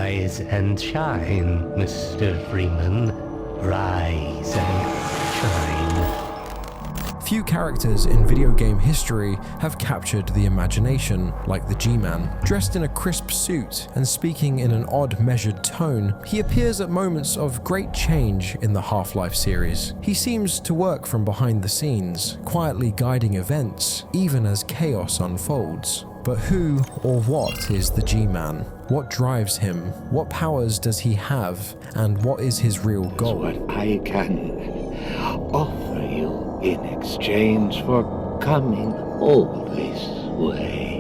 Rise and shine, Mr. Freeman. Rise and shine. Few characters in video game history have captured the imagination like the G-Man. Dressed in a crisp suit and speaking in an odd measured tone, he appears at moments of great change in the Half-Life series. He seems to work from behind the scenes, quietly guiding events, even as chaos unfolds. But who or what is the G-Man? What drives him? What powers does he have? And what is his real goal? What I can offer you in exchange for coming all this way.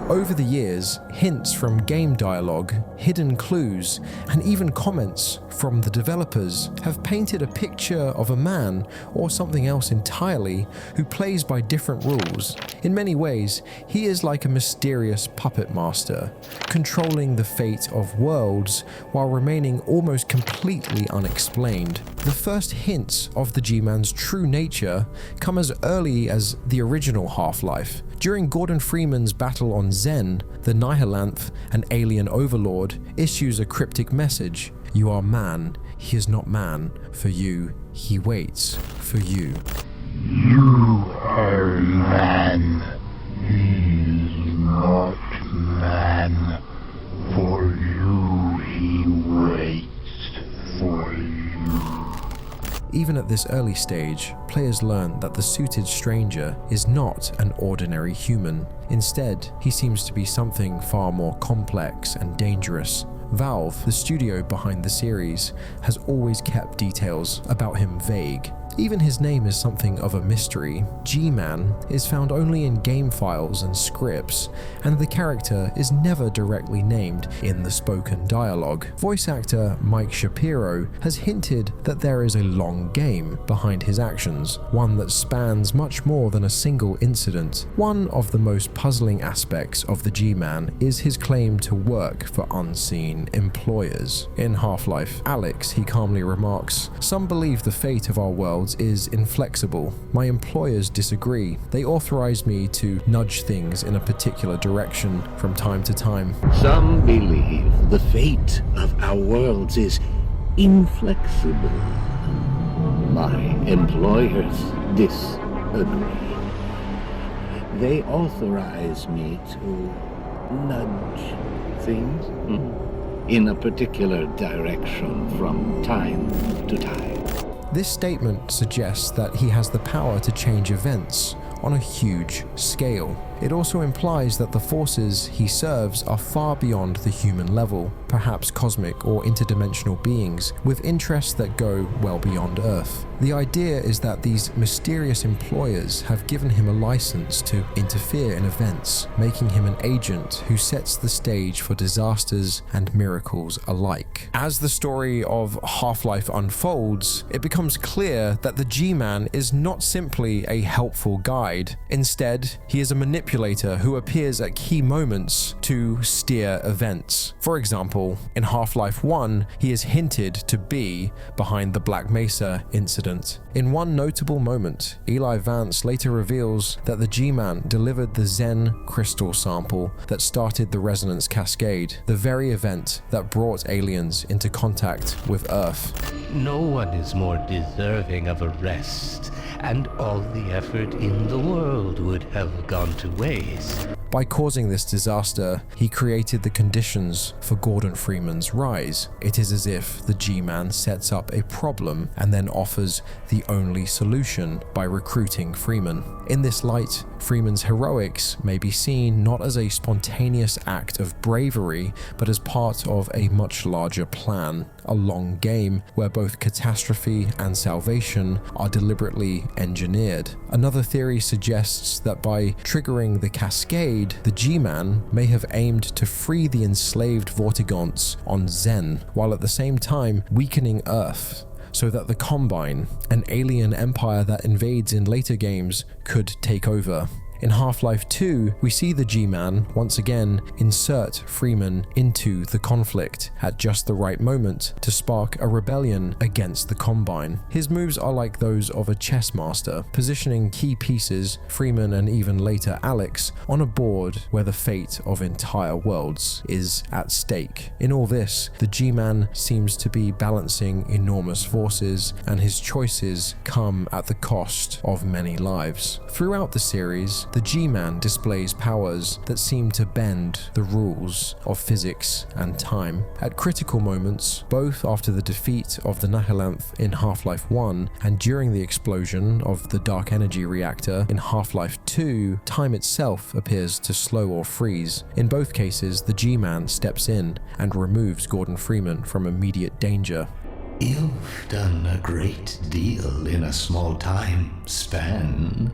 Over the years, hints from game dialogue, hidden clues, and even comments from the developers have painted a picture of a man, or something else entirely, who plays by different rules. In many ways, he is like a mysterious puppet master, controlling the fate of worlds while remaining almost completely unexplained. The first hints of the G-Man's true nature come as early as the original Half-Life. During Gordon Freeman's battle on Zen, the Nihilanth, an alien overlord, issues a cryptic message. You are man, he is not man. For you, he waits. For you. You are man, he is not man. For you, he waits. For you. Even at this early stage, players learn that the suited stranger is not an ordinary human. Instead, he seems to be something far more complex and dangerous. Valve, the studio behind the series, has always kept details about him vague. Even his name is something of a mystery. G-Man is found only in game files and scripts, and the character is never directly named in the spoken dialogue. Voice actor Mike Shapiro has hinted that there is a long game behind his actions, one that spans much more than a single incident. One of the most puzzling aspects of the G-Man is his claim to work for unseen employers. In Half-Life Alyx, he calmly remarks, "Some believe the fate of our world is inflexible. My employers disagree. They authorize me to nudge things in a particular direction from time to time." Some believe the fate of our worlds is inflexible. My employers disagree. They authorize me to nudge things in a particular direction from time to time. This statement suggests that he has the power to change events on a huge scale. It also implies that the forces he serves are far beyond the human level, perhaps cosmic or interdimensional beings with interests that go well beyond Earth. The idea is that these mysterious employers have given him a license to interfere in events, making him an agent who sets the stage for disasters and miracles alike. As the story of Half-Life unfolds, it becomes clear that the G-Man is not simply a helpful guide. Instead, he is a manipulator who appears at key moments to steer events. For example, in Half-Life 1, he is hinted to be behind the Black Mesa incident. In one notable moment, Eli Vance later reveals that the G-Man delivered the Zen crystal sample that started the resonance cascade, the very event that brought aliens into contact with Earth. No one is more deserving of a rest, and all the effort in the world would have gone to waste. By causing this disaster, he created the conditions for Gordon Freeman's rise. It is as if the G-Man sets up a problem and then offers the only solution by recruiting Freeman. In this light, Freeman's heroics may be seen not as a spontaneous act of bravery, but as part of a much larger plan, a long game where both catastrophe and salvation are deliberately engineered. Another theory suggests that by triggering the cascade, the G-Man may have aimed to free the enslaved Vortigaunts on Zen, while at the same time weakening Earth, so that the Combine, an alien empire that invades in later games, could take over. In Half-Life 2, we see the G-Man once again insert Freeman into the conflict at just the right moment to spark a rebellion against the Combine. His moves are like those of a chess master, positioning key pieces, Freeman and even later Alyx, on a board where the fate of entire worlds is at stake. In all this, the G-Man seems to be balancing enormous forces, and his choices come at the cost of many lives. Throughout the series, the G-Man displays powers that seem to bend the rules of physics and time. At critical moments, both after the defeat of the Nahalanth in Half-Life 1 and during the explosion of the dark energy reactor in Half-Life 2, time itself appears to slow or freeze. In both cases, the G-Man steps in and removes Gordon Freeman from immediate danger. You've done a great deal in a small time span.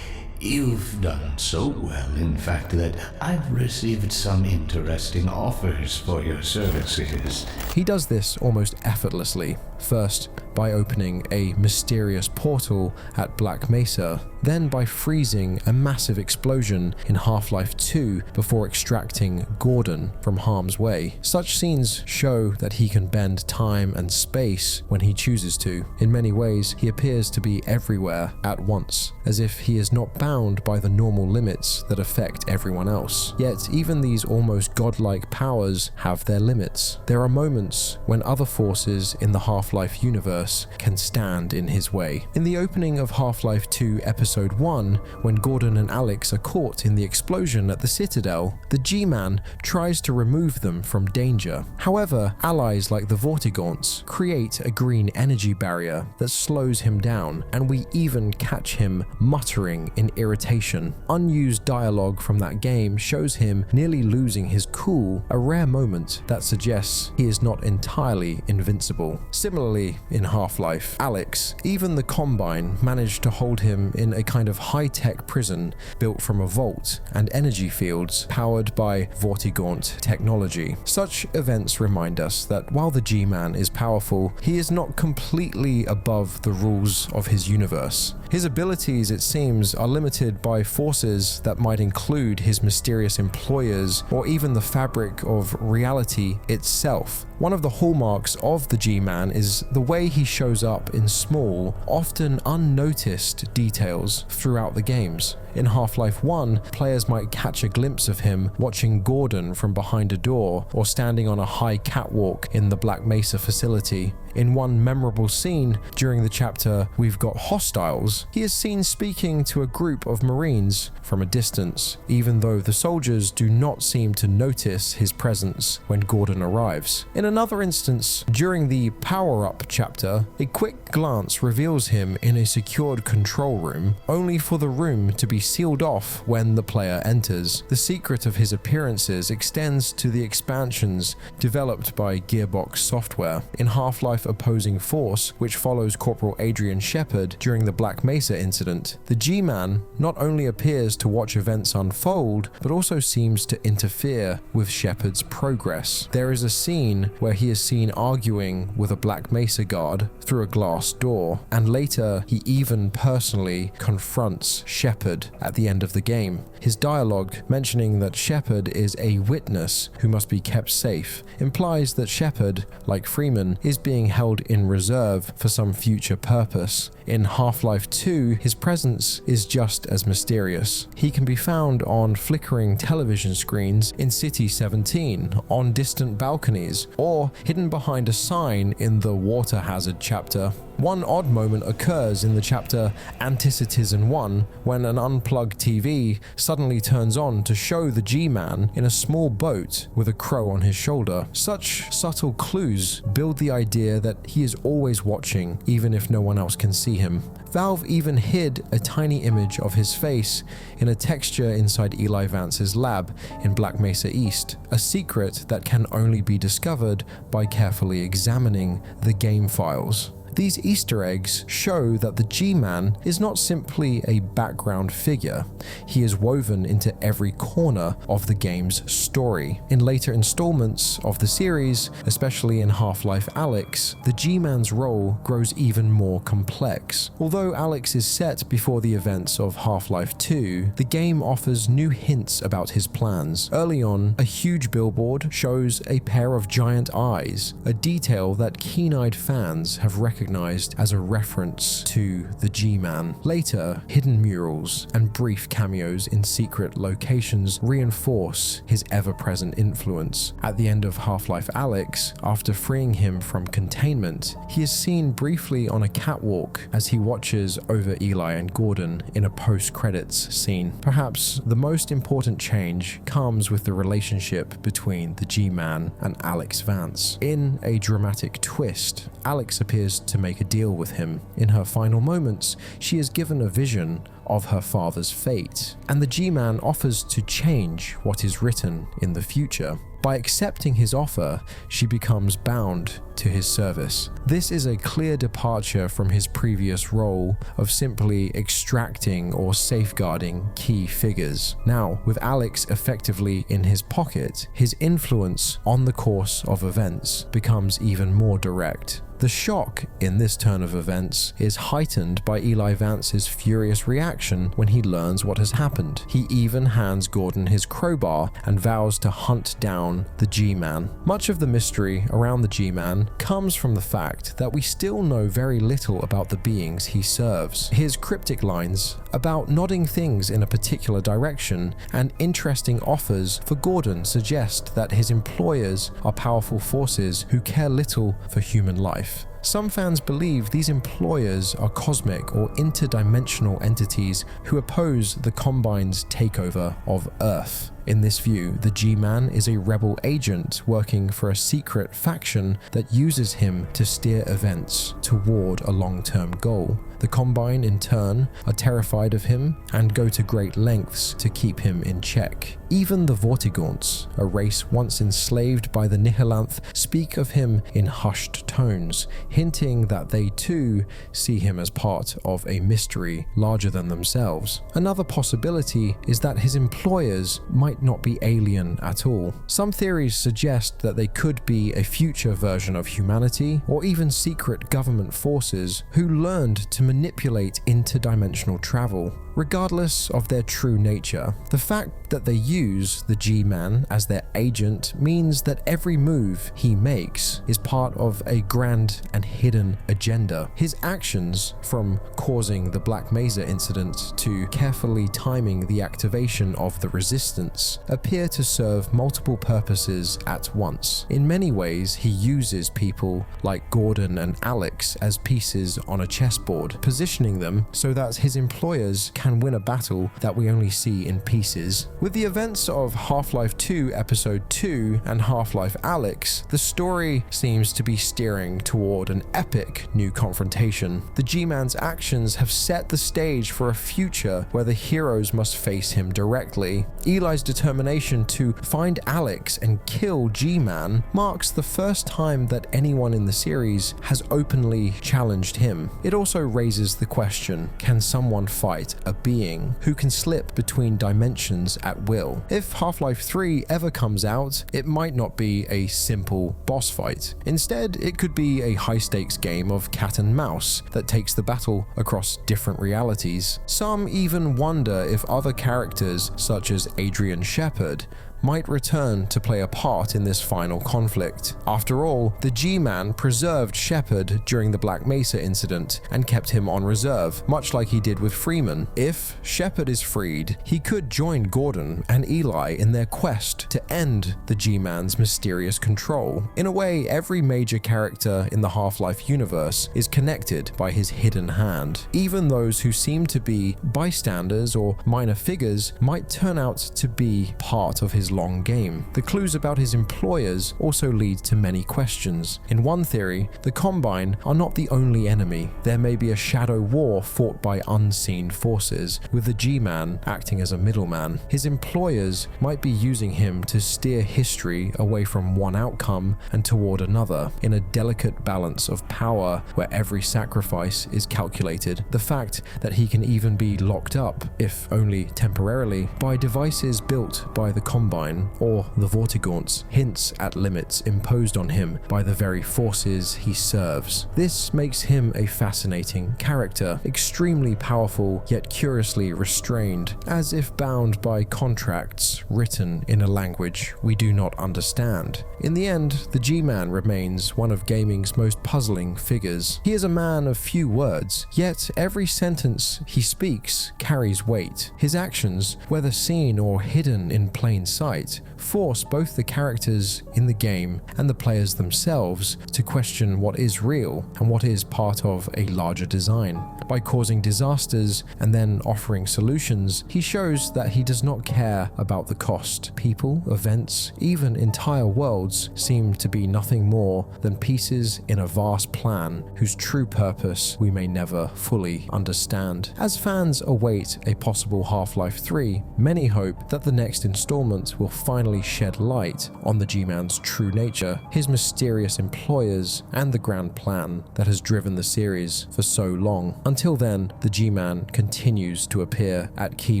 You've done so well, in fact, that I've received some interesting offers for your services. He does this almost effortlessly, first by opening a mysterious portal at Black Mesa, then by freezing a massive explosion in Half-Life 2 before extracting Gordon from harm's way. Such scenes show that he can bend time and space when he chooses to. In many ways, he appears to be everywhere at once, as if he is not bound by the normal limits that affect everyone else. Yet, even these almost godlike powers have their limits. There are moments when other forces in the Half-Life universe can stand in his way. In the opening of Half-Life 2 Episode 1, when Gordon and Alyx are caught in the explosion at the Citadel, the G-Man tries to remove them from danger. However, allies like the Vortigaunts create a green energy barrier that slows him down, and we even catch him muttering in irritation. Unused dialogue from that game shows him nearly losing his cool, a rare moment that suggests he is not entirely invincible. Similarly, in Half-Life Alyx, even the Combine managed to hold him in a kind of high-tech prison built from a vault and energy fields powered by Vortigaunt technology. Such events remind us that while the G-Man is powerful, he is not completely above the rules of his universe. His abilities, it seems, are limited by forces that might include his mysterious employers or even the fabric of reality itself. One of the hallmarks of the G-Man is the way he shows up in small, often unnoticed details throughout the games. In Half-Life 1, players might catch a glimpse of him watching Gordon from behind a door or standing on a high catwalk in the Black Mesa facility. In one memorable scene during the chapter We've Got Hostiles, he is seen speaking to a group of Marines from a distance, even though the soldiers do not seem to notice his presence when Gordon arrives. In another instance, during the Power-Up chapter, a quick glance reveals him in a secured control room, only for the room to be sealed off when the player enters. The secret of his appearances extends to the expansions developed by Gearbox Software. In Half-Life Opposing Force, which follows Corporal Adrian Shepard during the Black Mesa incident, the G-Man not only appears to watch events unfold, but also seems to interfere with Shepard's progress. There is a scene where he is seen arguing with a Black Mesa guard through a glass door, and later he even personally confronts Shepard at the end of the game. His dialogue, mentioning that Shepard is a witness who must be kept safe, implies that Shepard, like Freeman, is being held in reserve for some future purpose. In Half-Life 2, his presence is just as mysterious. He can be found on flickering television screens in City 17, on distant balconies, or hidden behind a sign in the water hazard chapter. One odd moment occurs in the chapter Anticitizen 1 when an unplugged TV suddenly turns on to show the G-Man in a small boat with a crow on his shoulder. Such subtle clues build the idea that he is always watching, even if no one else can see him. Valve even hid a tiny image of his face in a texture inside Eli Vance's lab in Black Mesa East, a secret that can only be discovered by carefully examining the game files. These Easter eggs show that the G-Man is not simply a background figure. He is woven into every corner of the game's story. In later installments of the series, especially in Half-Life Alyx, the G-Man's role grows even more complex. Although Alyx is set before the events of Half-Life 2, the game offers new hints about his plans. Early on, a huge billboard shows a pair of giant eyes, a detail that keen-eyed fans have recognized as a reference to the G-Man. Later, hidden murals and brief cameos in secret locations reinforce his ever-present influence. At the end of Half-Life Alyx, after freeing him from containment, he is seen briefly on a catwalk as he watches over Eli and Gordon in a post-credits scene. Perhaps the most important change comes with the relationship between the G-Man and Alyx Vance. In a dramatic twist, Alyx appears to make a deal with him. In her final moments, she is given a vision of her father's fate, and the G-Man offers to change what is written in the future. By accepting his offer, she becomes bound to his service. This is a clear departure from his previous role of simply extracting or safeguarding key figures. Now, with Alyx effectively in his pocket, his influence on the course of events becomes even more direct. The shock in this turn of events is heightened by Eli Vance's furious reaction when he learns what has happened. He even hands Gordon his crowbar and vows to hunt down the G-Man. Much of the mystery around the G-Man comes from the fact that we still know very little about the beings he serves. His cryptic lines about nodding things in a particular direction and interesting offers for Gordon suggest that his employers are powerful forces who care little for human life. Some fans believe these employers are cosmic or interdimensional entities who oppose the Combine's takeover of Earth. In this view, the G-Man is a rebel agent working for a secret faction that uses him to steer events toward a long-term goal. The Combine, in turn, are terrified of him and go to great lengths to keep him in check. Even the Vortigaunts, a race once enslaved by the Nihilanth, speak of him in hushed tones, hinting that they too see him as part of a mystery larger than themselves. Another possibility is that his employers might not be alien at all. Some theories suggest that they could be a future version of humanity, or even secret government forces who learned to manipulate interdimensional travel. Regardless of their true nature, the fact that they use the G-Man as their agent means that every move he makes is part of a grand and hidden agenda. His actions, from causing the Black Mesa incident to carefully timing the activation of the Resistance, appear to serve multiple purposes at once. In many ways, he uses people like Gordon and Alyx as pieces on a chessboard, positioning them so that his employers can win a battle that we only see in pieces. With the events of Half-Life 2 Episode 2 and Half-Life Alyx, the story seems to be steering toward an epic new confrontation. The G-Man's actions have set the stage for a future where the heroes must face him directly. Eli's determination to find Alyx and kill G-Man marks the first time that anyone in the series has openly challenged him. It also raises the question, can someone fight a being who can slip between dimensions at will? If Half-Life 3 ever comes out, it might not be a simple boss fight. Instead, it could be a high-stakes game of cat and mouse that takes the battle across different realities. Some even wonder if other characters, such as Adrian Shepard, might return to play a part in this final conflict. After all, the G-Man preserved Shepard during the Black Mesa incident and kept him on reserve, much like he did with Freeman. If Shepard is freed, he could join Gordon and Eli in their quest to end the G-Man's mysterious control. In a way, every major character in the Half-Life universe is connected by his hidden hand. Even those who seem to be bystanders or minor figures might turn out to be part of his years-long game. The clues about his employers also lead to many questions. In one theory, the Combine are not the only enemy. There may be a shadow war fought by unseen forces, with the G-Man acting as a middleman. His employers might be using him to steer history away from one outcome and toward another, in a delicate balance of power where every sacrifice is calculated. The fact that he can even be locked up, if only temporarily, by devices built by the Combine or the Vortigaunts hints at limits imposed on him by the very forces he serves. This makes him a fascinating character, extremely powerful yet curiously restrained, as if bound by contracts written in a language we do not understand. In the end, the G-Man remains one of gaming's most puzzling figures. He is a man of few words, yet every sentence he speaks carries weight. His actions, whether seen or hidden in plain sight, force both the characters in the game and the players themselves to question what is real and what is part of a larger design. By causing disasters and then offering solutions, he shows that he does not care about the cost. People, events, even entire worlds seem to be nothing more than pieces in a vast plan whose true purpose we may never fully understand. As fans await a possible Half-Life 3, many hope that the next installment will finally shed light on the G-Man's true nature, his mysterious employers, and the grand plan that has driven the series for so long. Until then, the G-Man continues to appear at key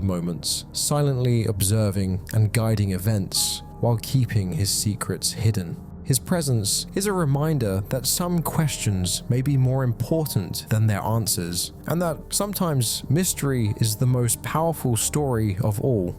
moments, silently observing and guiding events while keeping his secrets hidden. His presence is a reminder that some questions may be more important than their answers, and that sometimes mystery is the most powerful story of all.